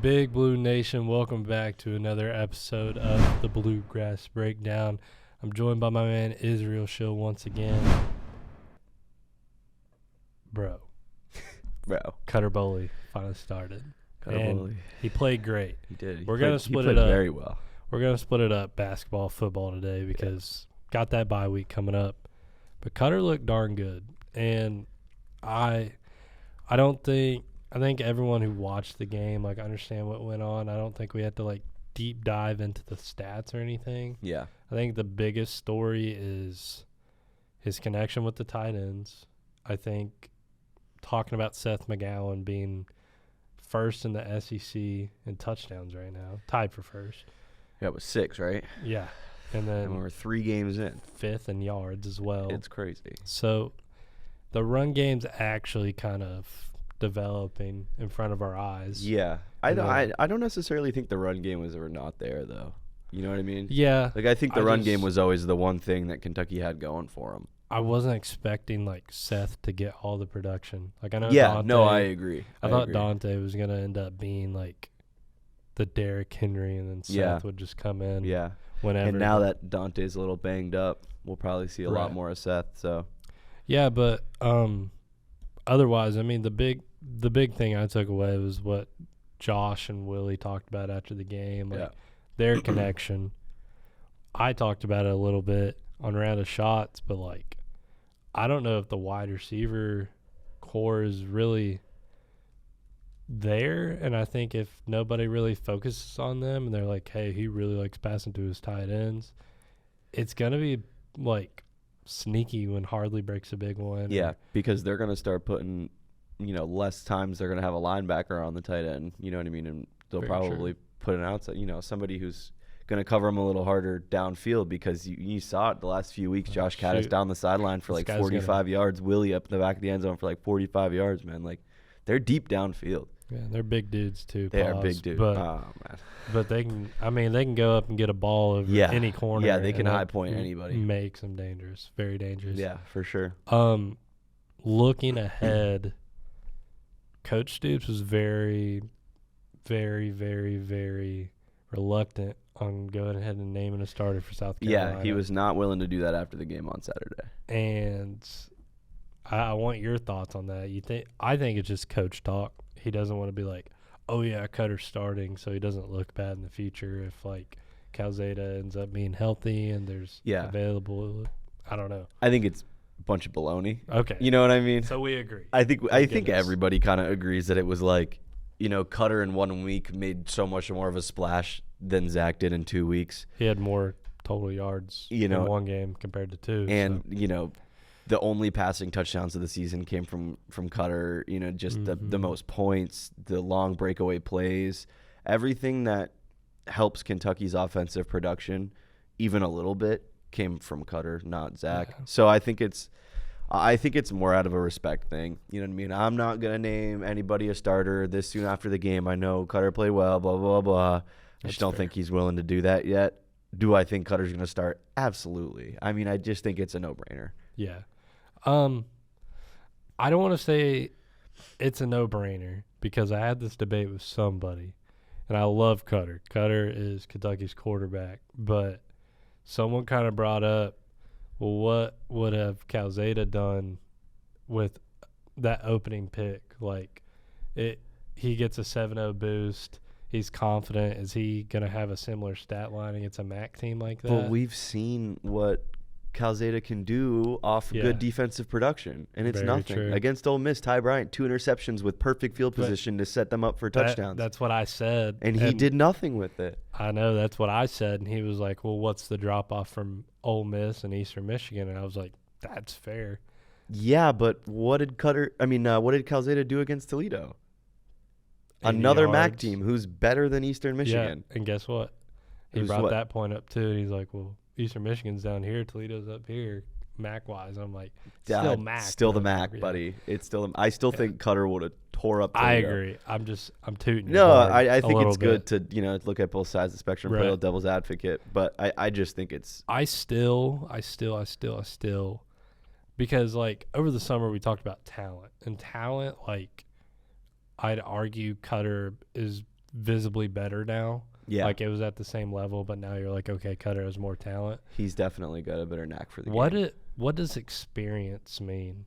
Big Blue Nation, welcome back to another episode of the Bluegrass Breakdown. I'm joined by my man Israel Schill once again. Bro. Cutter Boley finally started. Cutter Boley. He played great. He did. We're going to split it it up. very well. We're going to split it up basketball, football today because got that bye week coming up. But Cutter looked darn good. And I think everyone who watched the game, understand what went on. I don't think we had to, deep dive into the stats or anything. Yeah. I think the biggest story is his connection with the tight ends. I think talking about Seth McClelland being first in the SEC in touchdowns right now, tied for first. Yeah, it was 6, right? Yeah. And then we're 3 games in. 5th in yards as well. It's crazy. So the run game's actually kind of developing in front of our eyes. Yeah. I don't necessarily think the run game was ever not there, though. You know what I mean? Yeah. I think the run game was always the one thing that Kentucky had going for them. I wasn't expecting, Seth to get all the production. I know Dante, I agree. I thought Dante was going to end up being, the Derrick Henry, and then Seth would just come in whenever. And now that Dante's a little banged up, we'll probably see a lot more of Seth. So. Yeah, but otherwise, I mean, the big thing I took away was what Josh and Willie talked about after the game, their connection. I talked about it a little bit on Round of Shots, but I don't know if the wide receiver core is really there, and I think if nobody really focuses on them and they're like, hey, he really likes passing to his tight ends, it's going to be sneaky when Hardley breaks a big one. Yeah, because they're going to start putting less times they're going to have a linebacker on the tight end, you know what I mean? And they'll probably put an outside, somebody who's going to cover them a little harder downfield, because you saw it the last few weeks. Josh Caddis down the sideline for 45 yards, Willie up in the back of the end zone for 45 yards, man. They're deep downfield. Yeah, they're big dudes too. They are big dudes. But they can go up and get a ball over any corner. Yeah, they can high point anybody. Makes them dangerous, very dangerous. Yeah, for sure. Looking ahead, Coach Stoops was very, very, very, very reluctant on going ahead and naming a starter for South Carolina. Yeah, he was not willing to do that after the game on Saturday. And I want your thoughts on that. I think it's just coach talk. He doesn't want to be like, oh yeah, Cutter's starting, so he doesn't look bad in the future if Calzada ends up being healthy and there's available. I don't know. I think it's a bunch of baloney. Okay. You know what I mean? So we agree. I think everybody kind of agrees that it was Cutter in 1 week made so much more of a splash than Zach did in 2 weeks. He had more total yards in one game compared to 2. And, the only passing touchdowns of the season came from Cutter, just the most points, the long breakaway plays, everything that helps Kentucky's offensive production, even a little bit, came from Cutter, not Zach. Yeah. So I think it's more out of a respect thing. You know what I mean? I'm not going to name anybody a starter this soon after the game. I know Cutter played well, blah, blah, blah. I just don't think he's willing to do that yet. Do I think Cutter's going to start? Absolutely. I mean, I just think it's a no-brainer. Yeah. I don't want to say it's a no-brainer because I had this debate with somebody, and I love Cutter. Cutter is Kentucky's quarterback, but someone kind of brought up, well, what would have Calzada done with that opening pick? He gets a 7-0 boost. He's confident. Is he going to have a similar stat line against a MAC team like that? But we've seen what Calzada can do off good defensive production, and it's nothing. True. Against Ole Miss, Ty Bryant, 2 interceptions with perfect field position to set them up for touchdowns. That's what I said. And he did nothing with it. I know, that's what I said, and he was like, well, what's the drop-off from Ole Miss and Eastern Michigan? And I was like, that's fair. Yeah, but what did Calzada do against Toledo? Another MAC team who's better than Eastern Michigan. Yeah, and guess what? He brought that point up, too, and he's like, well, Eastern Michigan's down here, Toledo's up here, MAC-wise. I'm like, still MAC. Still the MAC, buddy. It's still. I still think Cutter would have tore up Toledo. I agree. I'm tooting. No, I think it's good to look at both sides of the spectrum, play the devil's advocate. But I just think it's. I still, because over the summer we talked about talent, and talent I'd argue Cutter is visibly better now. Yeah. Like, it was at the same level, but now you're like, okay, Cutter has more talent. He's definitely got a better knack for the game. What does experience mean?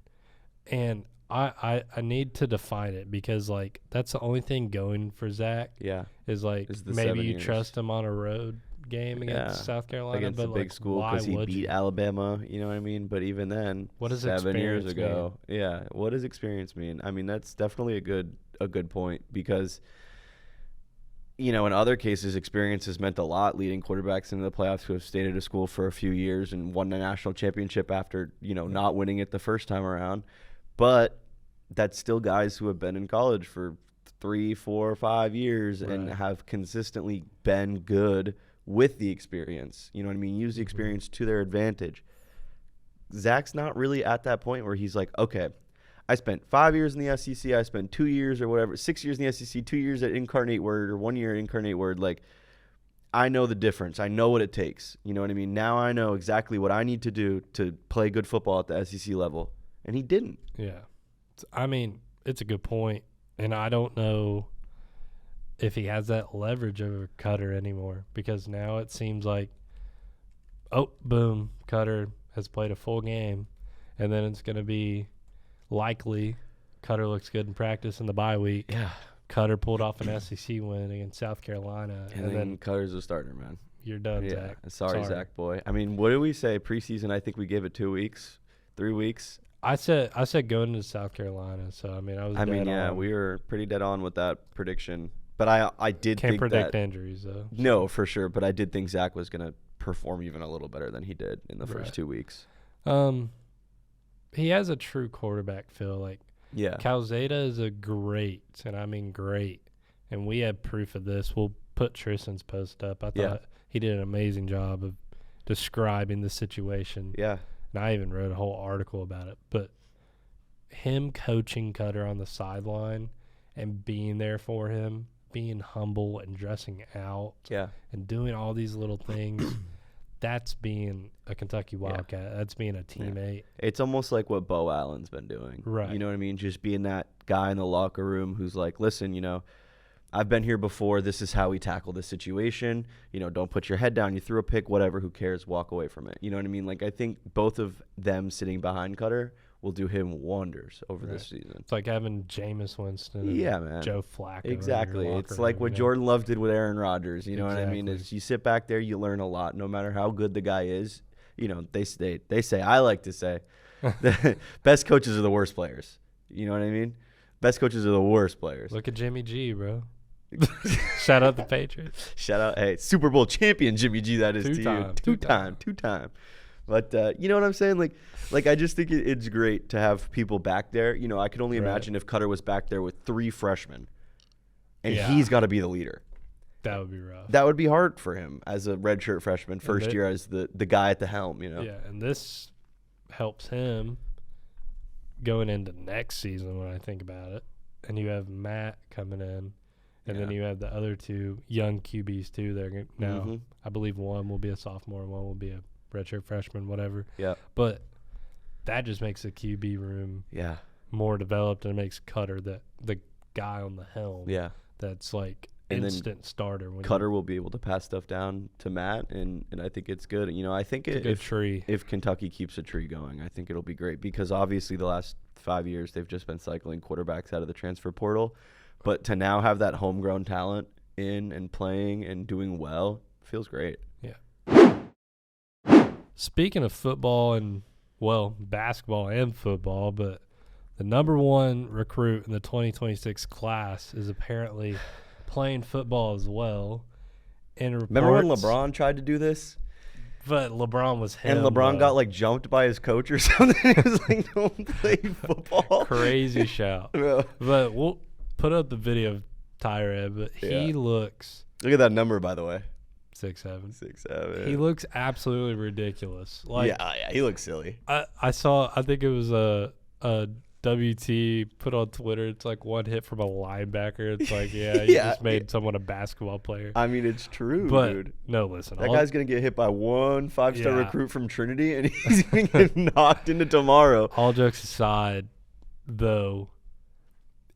And I need to define it, because, like, that's the only thing going for Zach. Yeah. Is, like, maybe you trust him on a road game against South Carolina. Against but a big school, because he beat Alabama, you know what I mean? But even then, what does 7 years experience ago. mean? Yeah. What does experience mean? I mean, that's definitely a good point, because – you know, in other cases, experience has meant a lot, leading quarterbacks into the playoffs who have stayed at a school for a few years and won the national championship after, you know, not winning it the first time around. But that's still guys who have been in college for 3, 4, 5 years and have consistently been good with the experience. You know what I mean? Use the experience to their advantage. Zach's not really at that point where he's like, okay, I spent 5 years in the SEC. I spent 2 years or whatever, 6 years in the SEC, 2 years at Incarnate Word, or 1 year at Incarnate Word. Like, I know the difference. I know what it takes. You know what I mean? Now I know exactly what I need to do to play good football at the SEC level. And he didn't. Yeah. I mean, it's a good point. And I don't know if he has that leverage over Cutter anymore, because now it seems like, oh, boom, Cutter has played a full game. And then it's going to be likely Cutter looks good in practice in the bye week. Yeah. Cutter pulled off an SEC win against South Carolina. And then Cutter's a starter, man. You're done, Zach. Sorry, Zach boy. I mean, what did we say? Preseason, I think we gave it 2 weeks, 3 weeks. I said going to South Carolina. So, I mean, we were pretty dead on with that prediction. But I did Can't think predict injuries, though. So. No, for sure. But I did think Zach was going to perform even a little better than he did in the first 2 weeks. He has a true quarterback feel. Like, Calzada is a great, and I mean great, and we have proof of this. We'll put Tristan's post up. I thought he did an amazing job of describing the situation. Yeah. And I even wrote a whole article about it. But him coaching Cutter on the sideline and being there for him, being humble and dressing out and doing all these little things – that's being a Kentucky Wildcat. Yeah. That's being a teammate. Yeah. It's almost like what Bo Allen's been doing. Right. You know what I mean? Just being that guy in the locker room who's like, listen, you know, I've been here before. This is how we tackle this situation. You know, don't put your head down. You threw a pick, whatever. Who cares? Walk away from it. You know what I mean? Like, I think both of them sitting behind Cutter will do him wonders over this season. It's like having Jameis Winston and man. Joe Flacco. Exactly. It's like what Jordan Love did with Aaron Rodgers. You know what I mean? Is you sit back there, you learn a lot, no matter how good the guy is. You know, they say, I like to say, the best coaches are the worst players. You know what I mean? Best coaches are the worst players. Look at Jimmy G, bro. Shout out the Patriots. Shout out, hey, Super Bowl champion Jimmy G, that is to you. Two time. But you know what I'm saying? Like I just think it's great to have people back there. You know, I could only imagine if Cutter was back there with 3 freshmen, and he's got to be the leader. That would be rough. That would be hard for him as a redshirt freshman, first year as the guy at the helm, you know? Yeah, and this helps him going into next season when I think about it. And you have Matt coming in, and then you have the other 2 young QBs too. They're now, I believe one will be a sophomore and one will be a redshirt freshman, whatever. Yeah. But that just makes the QB room more developed, and it makes Cutter the guy on the helm. Yeah. That's like and instant starter. When Cutter will be able to pass stuff down to Matt, and I think it's good. You know, I think if Kentucky keeps a tree going, I think it'll be great, because obviously the last 5 years they've just been cycling quarterbacks out of the transfer portal. But to now have that homegrown talent in and playing and doing well feels great. Yeah. Speaking of football and, well, basketball and football, but the number 1 recruit in the 2026 class is apparently playing football as well. And remember when LeBron tried to do this? But LeBron was him. And LeBron got, like, jumped by his coach or something. He was like, don't play football. Crazy shout. Bro. But we'll put up the video of Tyrod, but he looks. Look at that number, by the way. 6'7". 6'7". He looks absolutely ridiculous. Like, yeah, he looks silly. I saw. I think it was a WT put on Twitter. It's like one hit from a linebacker. It's like, you just made someone a basketball player. I mean, it's true, but, dude. No, listen. That guy's gonna get hit by one 5-star recruit from Trinity, and he's gonna get knocked into tomorrow. All jokes aside, though,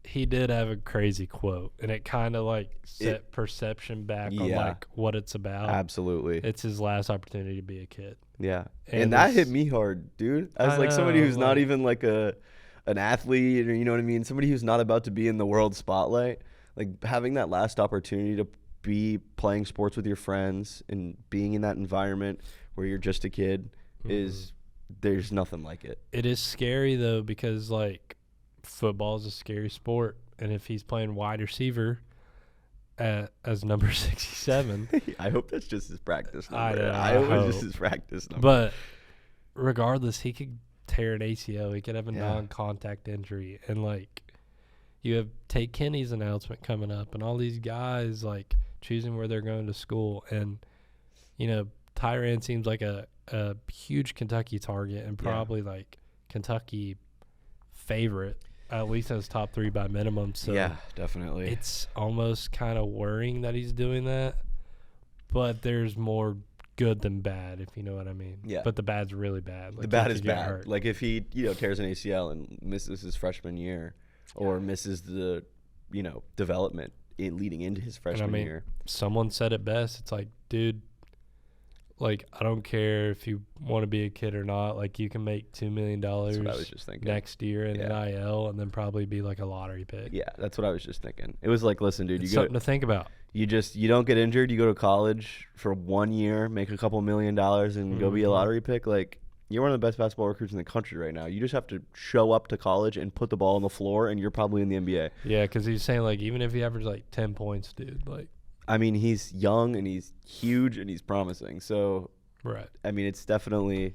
he did have a crazy quote, and it kind of like set perception back on like what it's about. Absolutely. It's his last opportunity to be a kid. Yeah. And that hit me hard, dude. As like somebody who's not even like an athlete, or you know what I mean? Somebody who's not about to be in the world spotlight, like having that last opportunity to be playing sports with your friends and being in that environment where you're just a kid there's nothing like it. It is scary though, because like football is a scary sport, and if he's playing wide receiver as number 67, I hope that's just his practice number. I hope it's just his practice number. But regardless, he could tear an ACL, he could have a non-contact injury, and like you have Tate Kenny's announcement coming up, and all these guys like choosing where they're going to school, and you know Tyrann seems like a huge Kentucky target, and probably like Kentucky favorite, at least as top 3 by minimum. So yeah, definitely. It's almost kind of worrying that he's doing that, but there's more good than bad, if you know what I mean. Yeah. But the bad's really bad. Like, the bad is bad. Hurt. Like if he tears an ACL and misses his freshman year, or misses the development leading into his freshman year. Someone said it best. It's like, dude, like, I don't care if you want to be a kid or not. Like, you can make $2 million next year in NIL, and then probably be like a lottery pick. Yeah, that's what I was just thinking. It was like, listen, dude, it's something to think about. You don't get injured. You go to college for 1 year, make a couple $1 million, and go be a lottery pick. Like, you're one of the best basketball recruits in the country right now. You just have to show up to college and put the ball on the floor, and you're probably in the NBA. Yeah, because he's saying, like, even if he averages like 10 points, dude, like. I mean, he's young and he's huge and he's promising. So, right. I mean, it's definitely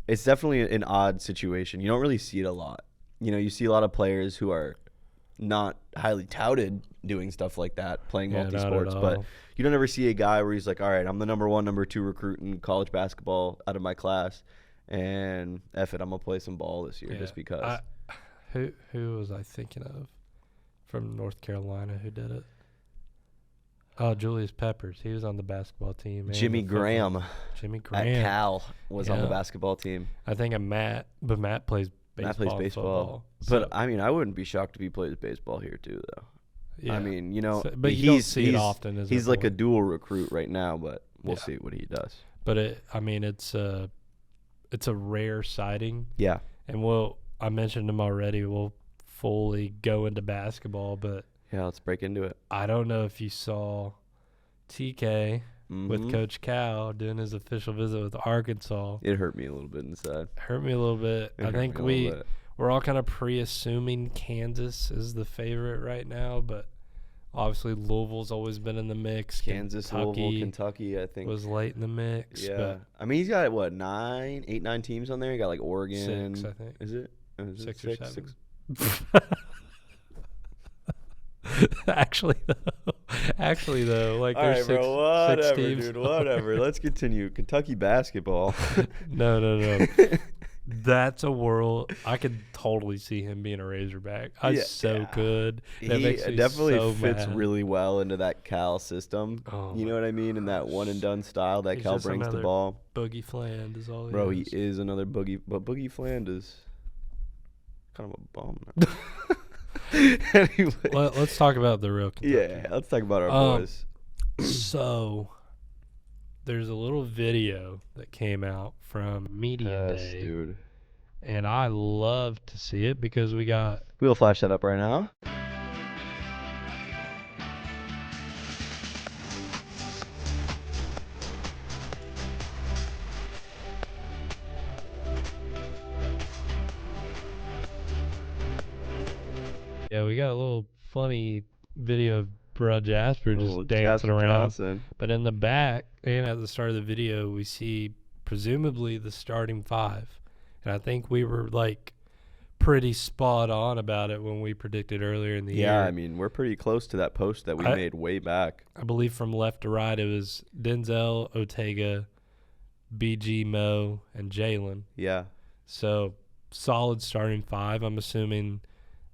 an odd situation. You don't really see it a lot. You see a lot of players who are not highly touted doing stuff like that, playing multi-sports. But you don't ever see a guy where he's like, all right, I'm the number 1, number 2 recruit in college basketball out of my class, and F it, I'm going to play some ball this year just because. Who was I thinking of from North Carolina who did it? Oh, Julius Peppers. He was on the basketball team. Jimmy Graham. Jimmy Graham. At Cal was on the basketball team. I think Matt plays baseball. Matt plays baseball. But, I mean, I wouldn't be shocked if he plays baseball here, too, though. Yeah. I mean, but you don't see it often. He's like a dual recruit right now, but we'll see what he does. But, it's a rare sighting. Yeah. And I mentioned him already. We'll fully go into basketball, but. Yeah, let's break into it. I don't know if you saw TK with Coach Cal doing his official visit with Arkansas. It hurt me a little bit inside. Hurt me a little bit. I think we're all kind of pre-assuming Kansas is the favorite right now, but obviously Louisville's always been in the mix. Kansas, Louisville, Kentucky, I think. Was late in the mix. Yeah. But I mean, he's got, 8, 9 teams on there? He got, Oregon. 6, I think. Is it? 6 or 7. 6. Actually though, like, all there's right, bro, six teams. Dude, whatever. Let's continue. Kentucky basketball. No. That's a world I could totally see him being a Razorback. Good. That he definitely fits mad. really well into that Cal system. You know what I mean? In that one and done style that Cal brings the ball. Boogie Fland is all. Bro, he is another boogie, but Boogie Fland is kind of a bum. Anyway, let's talk about the real Kentucky. Yeah, let's talk about our boys. So, there's a little video that came out from Media Day, dude, and I love to see it because we'll flash that up right now. Yeah, we got a little funny video of Bro Jasper just dancing around. Johnson. But in the back, and at the start of the video, we see presumably the starting 5. And I think we were pretty spot on about it when we predicted earlier in the year. Yeah, I mean, we're pretty close to that post that we made way back. I believe from left to right, it was Denzel, Otega, BG, Mo, and Jalen. Yeah. So, solid starting 5. I'm assuming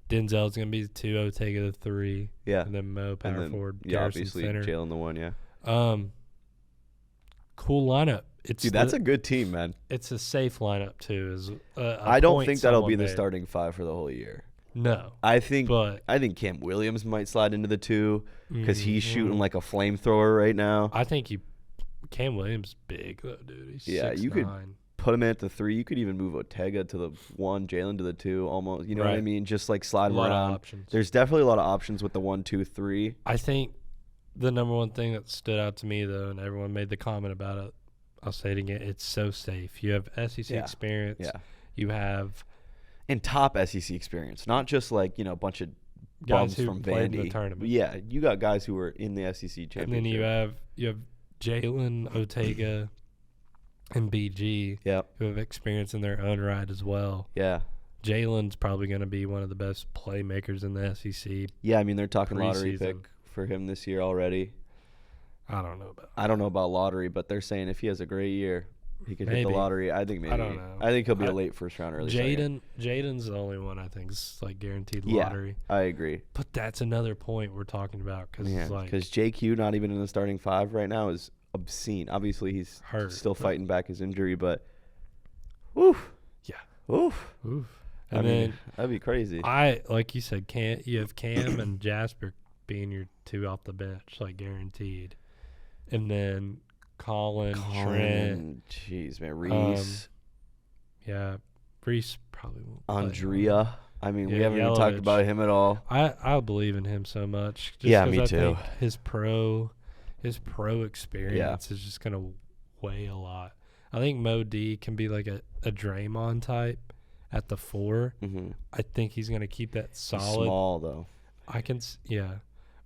Denzel's going to be the 2, Otega the 3. Yeah. And then Mo, power forward. Yeah, obviously Jalen the 1, yeah. Cool lineup. Dude, that's a good team, man. It's a safe lineup, too. I don't think that'll be the starting 5 for the whole year. No. I think But Cam Williams might slide into the 2 because he's shooting like a flamethrower right now. I think Cam Williams big though, dude. He's 6'9". You could put him in at the 3. You could even move Ortega to the 1, Jalen to the 2, almost. You know what I mean? Just like slide him around. Options. There's definitely a lot of options with the 1, 2, 3. I think the number one thing that stood out to me though, and everyone made the comment about it, I'll say it again, it's so safe. You have SEC experience. Yeah. You have top SEC experience, not just like, a bunch of guys bums who from played Vandy. in the tournament. Yeah, you got guys who were in the SEC championship. And then you have Jalen, Ortega, and BG who have experience in their own right as well. Yeah. Jalen's probably going to be one of the best playmakers in the SEC. Yeah, I mean, they're talking lottery preseason. pick for him this year already. I don't know about lottery, but they're saying if he has a great year, he could hit the lottery. I think maybe. I don't know. I think he'll be a late first round, early second. Jaden's the only one I think is like guaranteed Yeah, lottery. I agree. But that's another point we're talking about because JQ not even in the starting 5 right now is obscene. Obviously, he's still fighting back his injury, but oof. Yeah. Oof. And then that'd be crazy. Like you said, you have Cam and Jasper being your 2 off the bench, like guaranteed. And then Colin, Trent. Jeez, man. Reese. Reese probably won't play. Andrea. I mean, we haven't even talked about him at all. I believe in him so much. Just me too. Think his pro experience is just going to weigh a lot. I think Mo D can be like a Draymond type at the 4. Mm-hmm. I think he's going to keep that solid. He's small, though.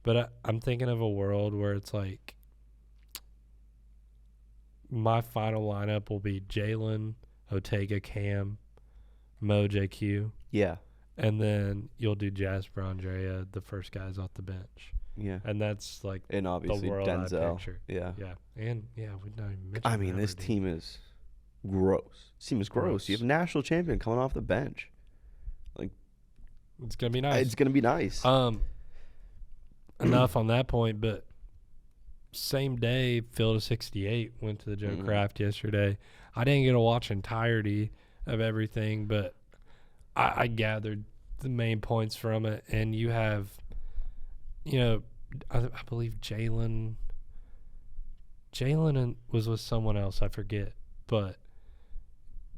But I'm thinking of a world where it's like my final lineup will be Jalen, Ortega, Cam, Mo, JQ. Yeah. And then you'll do Jasper, Andrea, the first guys off the bench. Yeah. And that's like and obviously the world Denzel. I picture. Yeah. Yeah. And we've not even mentioned I mean, this team is gross. This team is gross. You have a national champion coming off the bench. Like, it's gonna be nice. It's gonna be nice. Enough on that point, but same day, Phil to 68 went to the Joe Craft yesterday. I didn't get to watch entirety of everything, but I gathered the main points from it. And you have, I believe Jalen was with someone else, I forget, but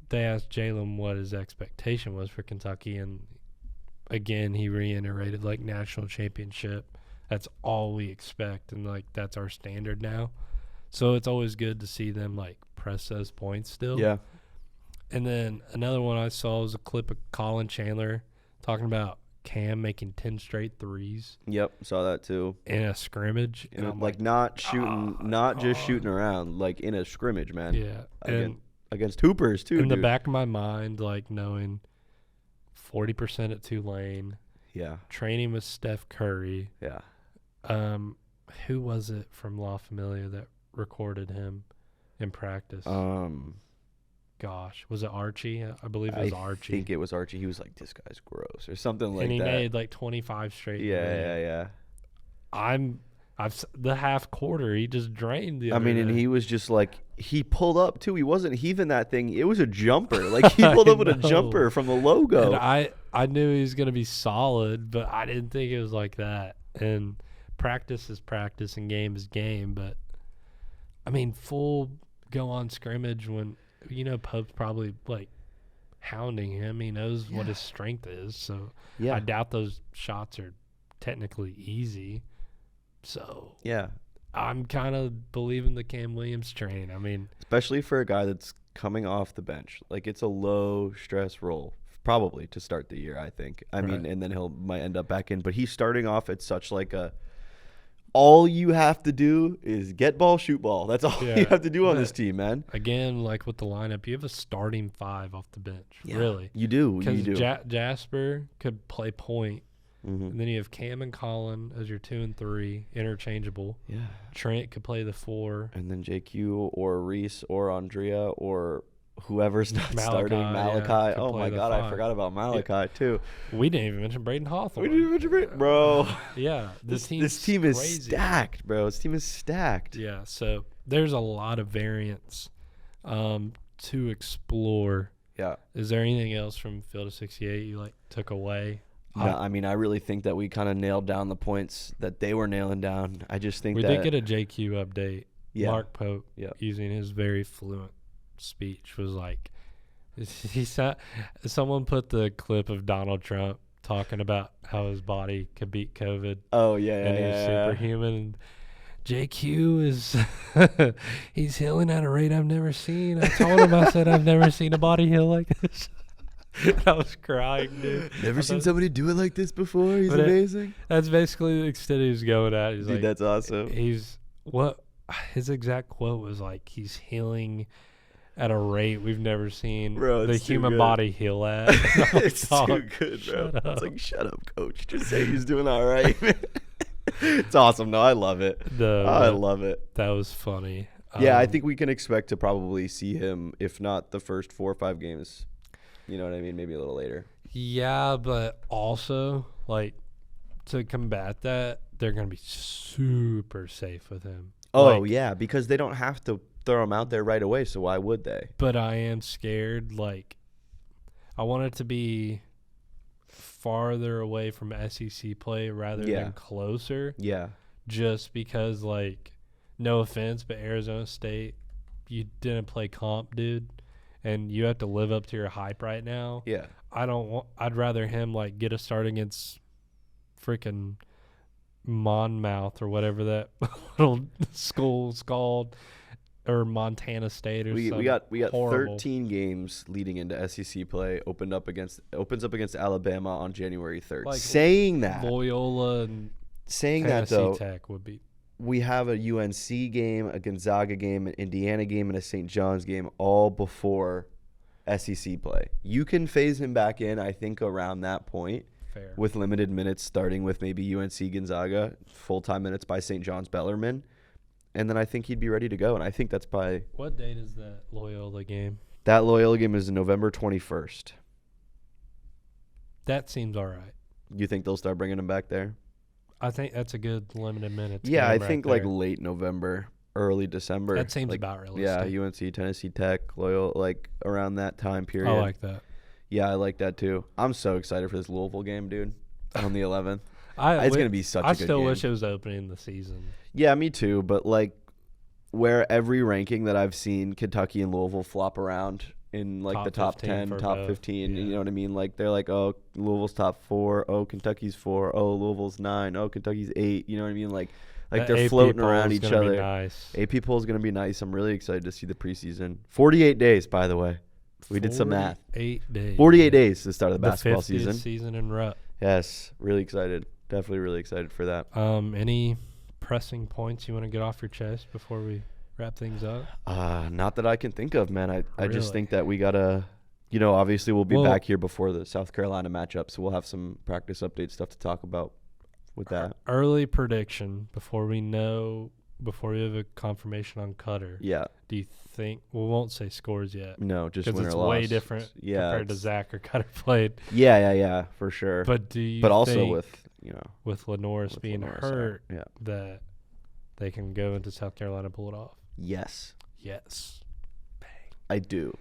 they asked Jalen what his expectation was for Kentucky, and again he reiterated like national championship. That's all we expect, and like that's our standard now. So it's always good to see them like press those points still. Yeah. And then another one I saw was a clip of Colin Chandler talking about Cam making 10 straight threes. Yep, saw that too. In a scrimmage. And I'm like not shooting, just shooting around, like in a scrimmage, man. Yeah. Against hoopers too. In the back of my mind, like knowing 40% at Tulane. Yeah. Training with Steph Curry. Yeah. Who was it from La Familia that recorded him in practice? Gosh, was it Archie? I believe it was Archie. I think it was Archie. He was like, "This guy's gross," or something like that. And he made like 25 straight. Yeah. The half quarter, he just drained the other and day. he was just like, he pulled up too. He wasn't heaving that thing. It was a jumper. Like he pulled up with a jumper from the logo. And I knew he was going to be solid, but I didn't think it was like that. And practice is practice and game is game. But I mean, full go on scrimmage when, Pope's probably like hounding him. He knows what his strength is. So I doubt those shots are technically easy. So I'm kind of believing the Cam Williams train. I mean, especially for a guy that's coming off the bench, like it's a low stress role probably to start the year. I think. I mean, and then might end up back in, but he's starting off at such like a. All you have to do is get ball, shoot ball. That's all you have to do on this team, man. Again, like with the lineup, you have a starting 5 off the bench. Yeah, really, you do. Because Jasper could play point. Mm-hmm. And then you have Cam and Colin as your 2 and 3, interchangeable. Yeah. Trent could play the 4. And then JQ or Reese or Andrea or whoever's not starting. Malachi. Oh, my God. 5. I forgot about Malachi, too. We didn't even mention Braden Hawthorne. We didn't mention Braden. Bro. Yeah. This team is stacked, bro. This team is stacked. Yeah. So there's a lot of variance to explore. Yeah. Is there anything else from Field of 68 you took away? No, I mean, I really think that we kind of nailed down the points that they were nailing down. I just think we that did get a JQ update. Yeah. Mark Pope, using his very fluent speech, was like, he said, someone put the clip of Donald Trump talking about how his body could beat COVID. Oh yeah, and he's superhuman. And JQ is he's healing at a rate I've never seen. I told him, I said, I've never seen a body heal like this. I was crying, dude. Never seen somebody do it like this before. He's amazing. That's basically the extent he was going at. He's dude, like, that's awesome. His exact quote was like, he's healing at a rate we've never seen the human body heal at. It's too good, bro. It's like, shut up, coach. Just say he's doing all right. It's awesome. No, I love it. I love it. That was funny. Yeah, I think we can expect to probably see him, if not the first 4 or 5 games. You know what I mean? Maybe a little later. Yeah, but also, like, to combat that, they're going to be super safe with him. Oh, yeah, because they don't have to throw him out there right away, so why would they? But I am scared. Like, I want it to be farther away from SEC play rather than closer. Yeah. Just because, like, no offense, but Arizona State, you didn't play comp, dude. And you have to live up to your hype right now. Yeah. I'd rather him, like, get a start against freaking Monmouth or whatever that little school's called, or Montana State or something. We got horrible. 13 games leading into SEC play. Opens up against Alabama on January 3rd. Like, saying that, Loyola and Tennessee that though, Tech would be. We have a UNC game, a Gonzaga game, an Indiana game, and a St. John's game all before SEC play. You can phase him back in, I think, around that point. Fair. With limited minutes, starting with maybe UNC Gonzaga, full-time minutes by St. John's Bellarmine. And then I think he'd be ready to go. And I think that's by... What date is that Loyola game? That Loyola game is November 21st. That seems all right. You think they'll start bringing him back there? I think that's a good limited minutes. Yeah, I think like late November, early December. That seems like, about realistic. Yeah, UNC, Tennessee Tech, Loyola, like around that time period. I like that. Yeah, I like that too. I'm so excited for this Louisville game, dude, on the 11th. It's going to be such a good game. I still wish it was opening the season. Yeah, me too. But like where every ranking that I've seen Kentucky and Louisville flop around in like the top 10, top 15, you know what I mean? Like they're like, oh, Louisville's top 4, oh, Kentucky's 4, oh, Louisville's 9, oh, Kentucky's 8, you know what I mean? Like they're AP floating around each other. Nice. AP poll is going to be nice. I'm really excited to see the preseason. 48 days, by the way. We did some math. 8 days. 48 days to the start of the basketball season. Season in rut. Yes, really excited. Definitely really excited for that. Any pressing points you want to get off your chest before we wrap things up? Not that I can think of, man. I just think that we got to, obviously we'll be back here before the South Carolina matchup, so we'll have some practice update stuff to talk about with that. Early prediction before we have a confirmation on Cutter. Yeah. Do you think, we won't say scores yet. No, just win or loss. Because it's way different compared to Zach or Cutter played. Yeah, for sure. But do you also think with Lenoris being hurt, that they can go into South Carolina and pull it off? Yes. Bang. I do.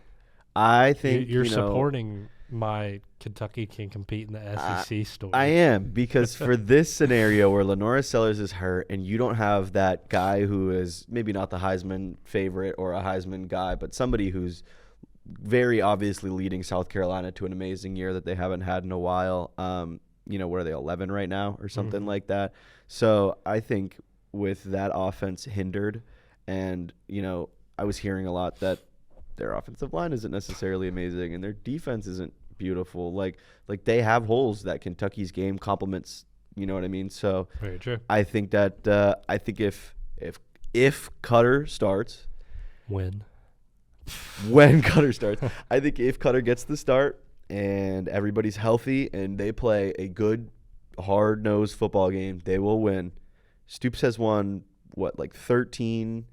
I think you're supporting my Kentucky can compete in the SEC story. I am, because for this scenario where Lenoris Sellers is hurt and you don't have that guy who is maybe not the Heisman favorite or a Heisman guy, but somebody who's very obviously leading South Carolina to an amazing year that they haven't had in a while. What are they, 11 right now or something like that? So I think with that offense hindered, and, I was hearing a lot that their offensive line isn't necessarily amazing and their defense isn't beautiful. Like they have holes that Kentucky's game complements, you know what I mean? So very true. I think that if Cutter starts, when Cutter starts, I think if Cutter gets the start and everybody's healthy and they play a good hard-nosed football game, they will win. Stoops has won 13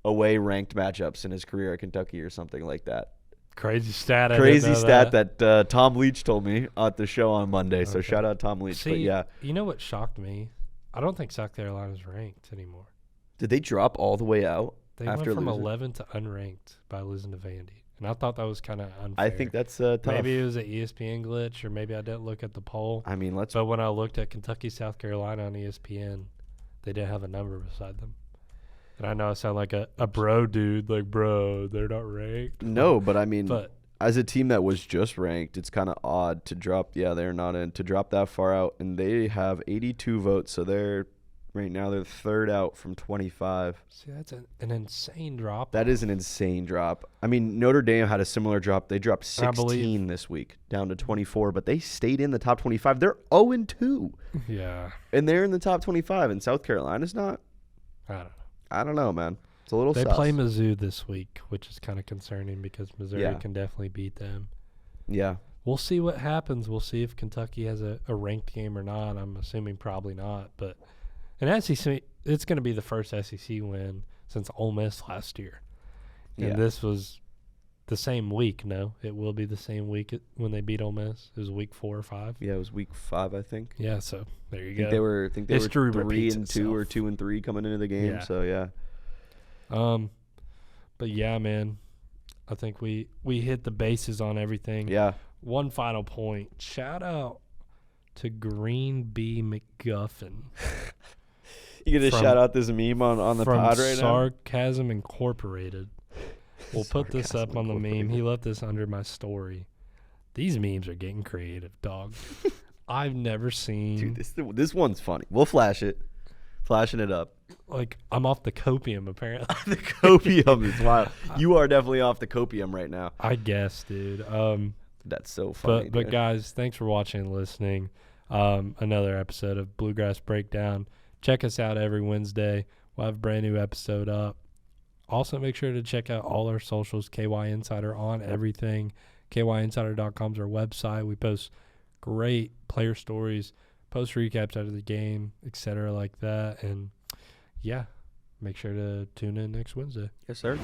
away ranked matchups in his career at Kentucky or something like that. Crazy stat. That Tom Leach told me at the show on Monday. Okay. So shout out Tom Leach. See, but yeah, you know what shocked me? I don't think South Carolina's ranked anymore. Did they drop all the way out? They went from 11 to unranked by losing to Vandy. And I thought that was kind of unfair. I think that's tough. Maybe it was an ESPN glitch, or maybe I didn't look at the poll. I mean, But when I looked at Kentucky, South Carolina on ESPN, they didn't have a number beside them. And I know I sound like a bro dude, like, bro, they're not ranked. No, but I mean, but as a team that was just ranked, it's kind of odd to drop. Yeah, they're not in to drop that far out, and they have 82 votes. So they're right now they're third out from 25. See, that's an insane drop. That is an insane drop. I mean, Notre Dame had a similar drop. They dropped 16 this week, down to 24, but they stayed in the top 25. They're 0-2. Yeah, and they're in the top 25, and South Carolina's not. I don't know. Man. It's a little They sus. play Mizzou this week, which is kind of concerning because Missouri Yeah. can definitely beat them. Yeah. We'll see what happens. We'll see if Kentucky has a ranked game or not. I'm assuming probably not. But an SEC, it's going to be the first SEC win since Ole Miss last year. And this was the same week, no? It will be the same week when they beat Ole Miss. It was week 4 or 5. Yeah, it was week 5, I think. Yeah, so there you I go. think they History were 3-2 repeats or itself. 2-3 coming into the game. Yeah. So yeah. But yeah, man, I think we hit the bases on everything. Yeah. One final point. Shout out to Green B McGuffin. You gonna shout out this meme on the pod right now? Sarcasm Incorporated. We'll put this up on the meme. He left this under my story. These memes are getting creative, dog. I've never seen. Dude, this one's funny. We'll flash it. Flashing it up. Like, I'm off the copium, apparently. The copium is wild. You are definitely off the copium right now. I guess, dude. That's so funny. But guys, thanks for watching and listening. Another episode of Bluegrass Breakdown. Check us out every Wednesday. We'll have a brand new episode up. Also, make sure to check out all our socials, KY Insider on everything. KYinsider.com is our website. We post great player stories, post recaps out of the game, etc. like that. And, yeah, make sure to tune in next Wednesday. Yes, sir.